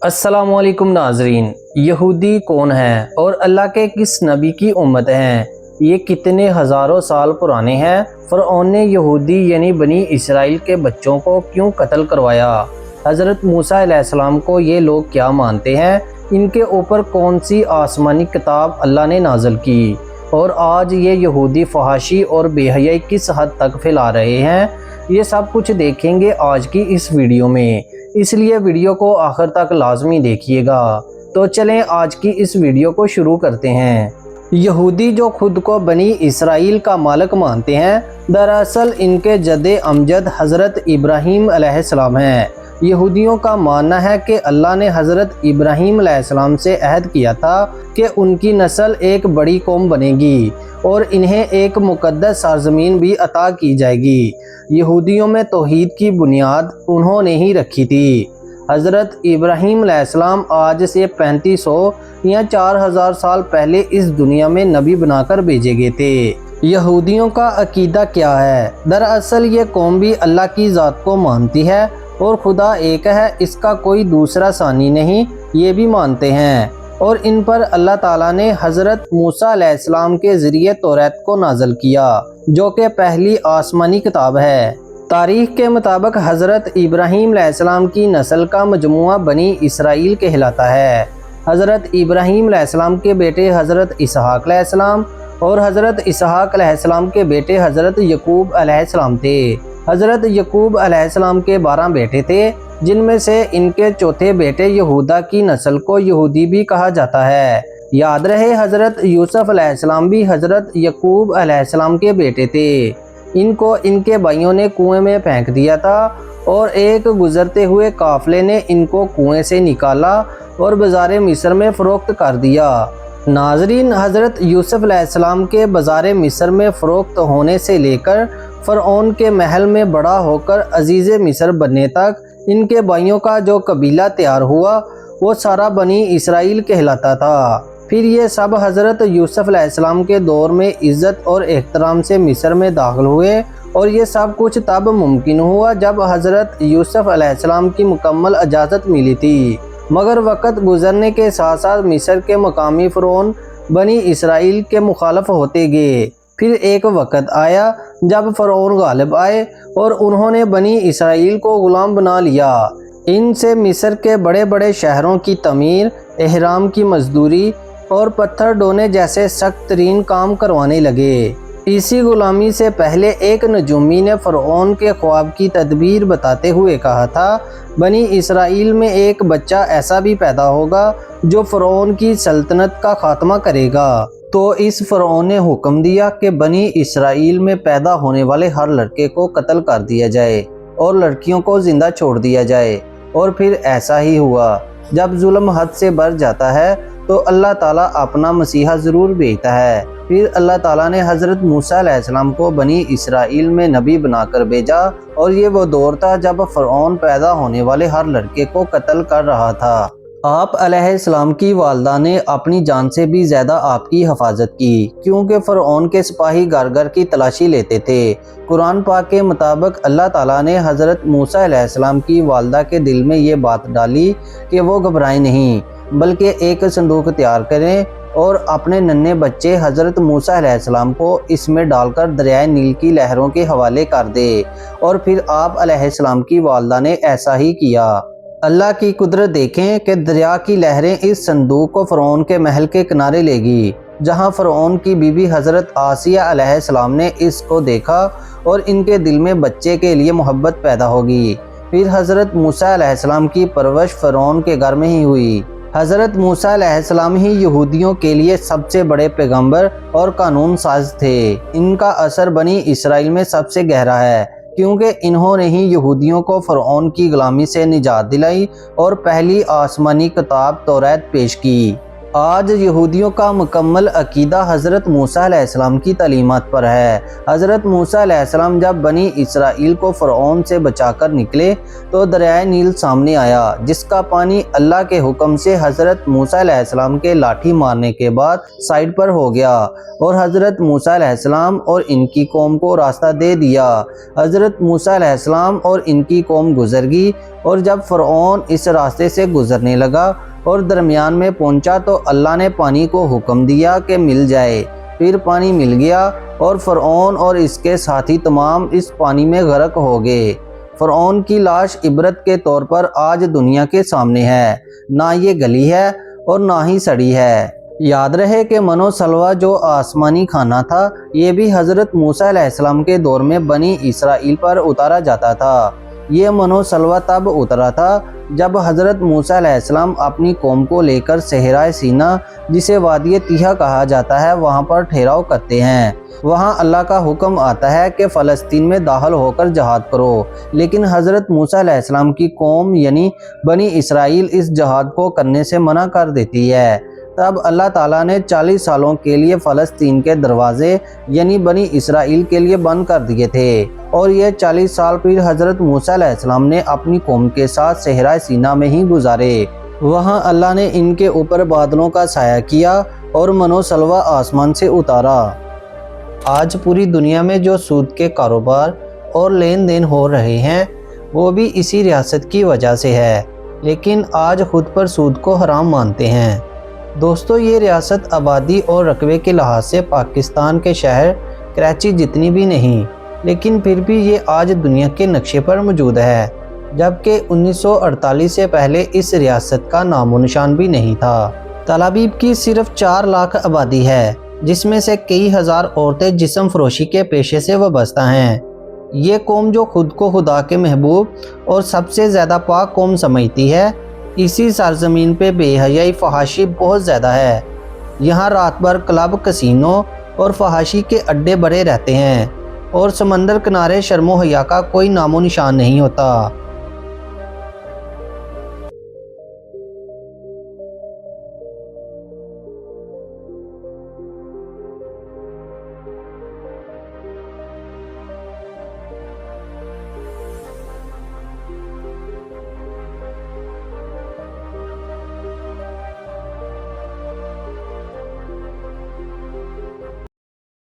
अस्सलाम वालेकुम नाजरीन। यहूदी कौन हैं और अल्लाह के किस नबी की उम्मत हैं? ये कितने हज़ारों साल पुराने हैं? फ़िरऔन ने यहूदी यानी बनी इसराइल के बच्चों को क्यों कत्ल करवाया? हज़रत मूसा अलैहिस्सलाम को ये लोग क्या मानते हैं? इनके ऊपर कौन सी आसमानी किताब अल्लाह ने नाज़िल की? और आज ये यहूदी फहाशी और बेहयाई किस हद तक फैला रहे हैं? ये सब कुछ देखेंगे आज की इस वीडियो में, इसलिए वीडियो को आखिर तक लाजमी देखिएगा। तो चलें आज की इस वीडियो को शुरू करते हैं। यहूदी जो खुद को बनी इसराइल का मालिक मानते हैं, दरअसल इनके जद्दे अमजद हज़रत इब्राहीम अलैहिस्सलाम हैं। यहूदियों का मानना है कि अल्लाह ने हज़रत इब्राहीम अलैहिस्सलाम से अहद किया था कि उनकी नस्ल एक बड़ी कौम बनेगी और इन्हें एक मुक़द्दस सरज़मीन भी अता की जाएगी। यहूदियों में तौहीद की बुनियाद उन्होंने ही रखी थी। हज़रत इब्राहीम अलैहिस्सलाम आज से 3500 या 4000 साल पहले इस दुनिया में नबी बनाकर भेजे गए थे। यहूदियों का अकीदा क्या है? दरअसल ये कौम भी अल्लाह की ज़ात को मानती है और खुदा एक है, इसका कोई दूसरा सानी नहीं, ये भी मानते हैं। और इन पर अल्लाह ताला ने हज़रत मूसा अलैहिस्सलाम के ज़रिए तौरात को नाज़िल किया, जो कि पहली आसमानी किताब है। तारीख़ के मुताबिक हज़रत इब्राहीम अलैहिस्सलाम की नस्ल का मजमुआ बनी इसराइल कहलाता है। हज़रत इब्राहीम अलैहिस्सलाम के बेटे हज़रत इसहाक अलैहिस्सलाम और हज़रत इसहाक अलैहिस्सलाम के बेटे हज़रत यकूब अलैहिस्सलाम थे। हज़रत यकूब अलैहिस्सलाम के 12 बेटे थे, जिनमें से इनके चौथे बेटे यहूदा की नस्ल को यहूदी भी कहा जाता है। याद रहे हज़रत यूसुफ अलैहिस्सलाम भी हज़रत यकूब अलैहिस्सलाम के बेटे थे। इनको इनके भाइयों ने कुएं में फेंक दिया था और एक गुजरते हुए काफले ने इनको कुएं से निकाला और बाज़ार मिस्र में फ़रोख्त कर दिया। नाजरीन, हज़रत यूसुफ अलैहिस्सलाम के बाज़ार मिस्र में फ़रोख्त होने से लेकर फ़िरऔन के महल में बड़ा होकर अजीज़ मिस्र बनने तक इनके भाइयों का जो कबीला तैयार हुआ वो सारा बनी इसराइल कहलाता था। फिर ये सब हज़रत यूसुफ अलैहिस्सलाम के दौर में इज़्ज़त और एहतराम से मिस्र में दाखिल हुए और ये सब कुछ तब मुमकिन हुआ जब हज़रत यूसुफ अलैहिस्सलाम की मुकम्मल इजाज़त मिली थी। मगर वक़्त गुज़रने के साथ साथ मिस्र के मकामी फ़िरौन बनी इसराइल के मुखालफ होते गए। फिर एक वक़्त आया जब फ़िरौन गालिब आए और उन्होंने बनी इसराइल को ग़ुलाम बना लिया। इनसे मिस्र के बड़े बड़े शहरों की तमीर, एहराम की मजदूरी और पत्थर ढोने जैसे सख्त तरीन काम करवाने लगे। इसी ग़ुलामी से पहले एक नजूमी ने फ़िरऔन के ख्वाब की तदबीर बताते हुए कहा था, बनी इसराइल में एक बच्चा ऐसा भी पैदा होगा जो फ़िरऔन की सल्तनत का खात्मा करेगा। तो इस फ़िरऔन ने हुक्म दिया कि बनी इसराइल में पैदा होने वाले हर लड़के को कत्ल कर दिया जाए और लड़कियों को ज़िंदा छोड़ दिया जाए। और फिर ऐसा ही हुआ। जब जुल्म हद से बढ़ जाता है तो अल्लाह ताला अपना मसीहा ज़रूर भेजता है। फिर अल्लाह ताला ने हज़रत मूसा अलैहिस्सलाम को बनी इसराइल में नबी बनाकर भेजा और ये वो दौर था जब फ़िरऔन पैदा होने वाले हर लड़के को कत्ल कर रहा था। आप अलैहिस्सलाम की वालदा ने अपनी जान से भी ज़्यादा आपकी हिफाजत की, क्योंकि फ़िरऔन के सिपाही घर घर की तलाशी लेते थे। कुरान पाक के मुताबिक अल्लाह ताला ने हज़रत मूसा अलैहिस्सलाम की वालदा के दिल में ये बात डाली कि वो घबराएं नहीं, बल्कि एक संदूक तैयार करें और अपने नन्हे बच्चे हज़रत मूसा अलैहिस्सलाम को इसमें डालकर दरियाए नील की लहरों के हवाले कर दे। और फिर आप अलैहिस्सलाम की वालदा ने ऐसा ही किया। अल्लाह की कुदरत देखें कि दरिया की लहरें इस संदूक को फ़िरऔन के महल के किनारे लेगी, जहां फ़िरऔन की बीबी हज़रत आसिया अलैहिस्सलाम ने इसको देखा और इनके दिल में बच्चे के लिए मोहब्बत पैदा होगी। फिर हज़रत मूसा अलैहिस्सलाम की परवरिश फ़िरऔन के घर में ही हुई। हज़रत मूसा अलैहिस्सलाम ही यहूदियों के लिए सबसे बड़े पैगंबर और कानून साज थे। इनका असर बनी इसराइल में सबसे गहरा है, क्योंकि इन्होंने ही यहूदियों को फ़िरऔन की ग़ुलामी से निजात दिलाई और पहली आसमानी किताब तौरात पेश की। آج یہودیوں کا مکمل عقیدہ حضرت موسیٰ علیہ السلام کی تعلیمات پر ہے۔ حضرت موسیٰ علیہ السلام جب بنی اسرائیل کو فرعون سے بچا کر نکلے تو دریائے نیل سامنے آیا، جس کا پانی اللہ کے حکم سے حضرت موسیٰ علیہ السلام کے لاٹھی مارنے کے بعد سائڈ پر ہو گیا اور حضرت موسیٰ علیہ السلام اور ان کی قوم کو راستہ دے دیا۔ حضرت موسیٰ علیہ السلام اور ان کی قوم گزر گئی، اور جب فرعون اس راستے سے گزرنے لگا اور درمیان میں پہنچا تو اللہ نے پانی کو حکم دیا کہ مل جائے۔ پھر پانی مل گیا اور فرعون اور اس کے ساتھی تمام اس پانی میں غرق ہو گئے۔ فرعون کی لاش عبرت کے طور پر آج دنیا کے سامنے ہے، نہ یہ گلی ہے اور نہ ہی سڑی ہے۔ یاد رہے کہ من و سلوہ جو آسمانی کھانا تھا، یہ بھی حضرت موسیٰ علیہ السلام کے دور میں بنی اسرائیل پر اتارا جاتا تھا۔ یہ من و سلوہ تب اترا تھا جب حضرت موسیٰ علیہ السلام اپنی قوم کو لے کر صحرائے سینا، جسے وادی تیہا کہا جاتا ہے، وہاں پر ٹھہراؤ کرتے ہیں۔ وہاں اللہ کا حکم آتا ہے کہ فلسطین میں داخل ہو کر جہاد کرو، لیکن حضرت موسیٰ علیہ السلام کی قوم یعنی بنی اسرائیل اس جہاد کو کرنے سے منع کر دیتی ہے۔ تب اللہ تعالیٰ نے 40 سالوں کے لیے فلسطین کے دروازے یعنی بنی اسرائیل کے لیے بند کر دیے تھے، اور یہ 40 سال پھر حضرت موسیٰ علیہ السلام نے اپنی قوم کے ساتھ صحرائے سینا میں ہی گزارے۔ وہاں اللہ نے ان کے اوپر بادلوں کا سایہ کیا اور من و سلوہ آسمان سے اتارا۔ آج پوری دنیا میں جو سود کے کاروبار اور لین دین ہو رہے ہیں، وہ بھی اسی ریاست کی وجہ سے ہے، لیکن آج خود پر سود کو حرام مانتے ہیں۔ دوستو، یہ ریاست آبادی اور رقبے کے لحاظ سے پاکستان کے شہر کراچی جتنی بھی نہیں، لیکن پھر بھی یہ آج دنیا کے نقشے پر موجود ہے، جبکہ 1948 سے پہلے اس ریاست کا نام و نشان بھی نہیں تھا۔ تل ابیب کی صرف 4 لاکھ آبادی ہے، جس میں سے کئی ہزار عورتیں جسم فروشی کے پیشے سے وابستہ ہیں۔ یہ قوم جو خود کو خدا کے محبوب اور سب سے زیادہ پاک قوم سمجھتی ہے، اسی سرزمین پہ بے حیائی فحاشی بہت زیادہ ہے۔ یہاں رات بھر کلب، کسینوں اور فحاشی کے اڈے بڑے رہتے ہیں، اور سمندر کنارے شرم و حیا کا کوئی نام و نشان نہیں ہوتا۔